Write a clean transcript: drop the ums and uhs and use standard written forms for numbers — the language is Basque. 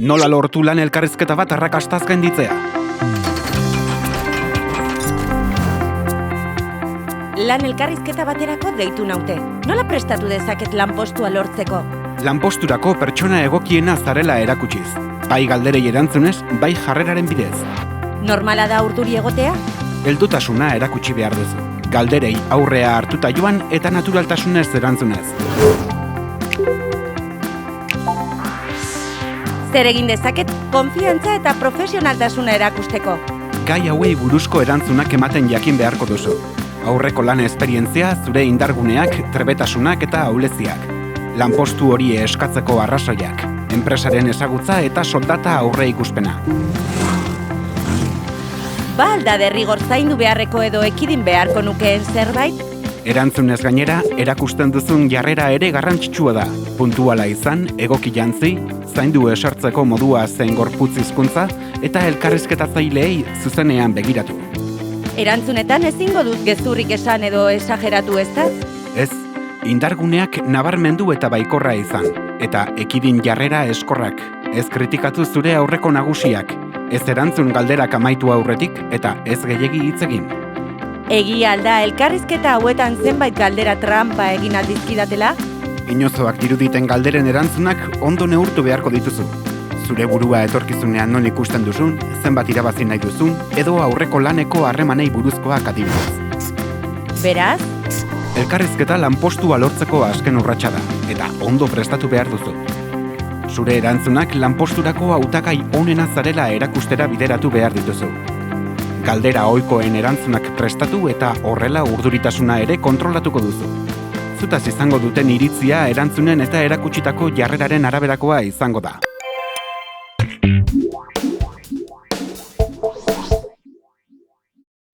Nola lortu lan elkarrizketa bat arrakastaz gainditzea? Lan elkarrizketa baterako deitu naute. Nola prestatu dezaket lanpostua lortzeko? Lanposturako pertsona egokiena zarela erakutsiz. Bai galderei erantzunez, bai jarreraren bidez. Normala da urduri egotea? Heldutasuna erakutsi behar duzu. Galderei aurrea hartuta joan eta naturaltasunez erantzunez. Zer egin dezaket konfiantza eta profesionaltasuna erakusteko? Gai hauei buruzko erantzunak ematen jakin beharko duzu. Aurreko lan esperientzia, zure indarguneak, trebetasunak eta ahuleziak. Lanpostu hori eskatzeko arrazoiak, enpresaren ezagutza eta soldata aurre ikuspena. Ba alda derrigor zaindu beharreko edo ekidin beharko nukeen zerbait? Erantzunez gainera, erakusten duzun jarrera ere garrantzitsua da. Puntuala izan, egoki jantzi, zaindu esartzeko modua zein gorputz hizkuntza eta elkarrizketatzaileei zuzenean begiratu. Erantzunetan ezingo dut gezurrik esan edo esageratu ezta? Ez, indarguneak nabarmendu eta baikorra izan. Eta ekidin jarrera eskorrak. Ez kritikatu zure aurreko nagusiak. Ez erantzun galderak amaitu aurretik eta ez gehiegi hitz egin. Egia alda elkarrizketa hauetan zenbait galdera trampa egin aldizkidatela? Inozoak diruditen galderen erantzunak ondo neurtu beharko dituzu. Zure burua etorkizunean non ikusten duzun, zenbat irabazi nahi duzun, edo aurreko laneko harremanei buruzkoak adibidez. Beraz? Elkarrizketa lanpostua lortzeko azken urratsa da, eta ondo prestatu behar duzu. Zure erantzunak lanposturako hautagai onena zarela erakustera bideratu behar dituzu. Galdera ohikoen erantzunak prestatu eta horrela urduritasuna ere kontrolatuko duzu. Zutaz izango duten iritzia erantzunen eta erakutsitako jarreraren araberakoa izango da.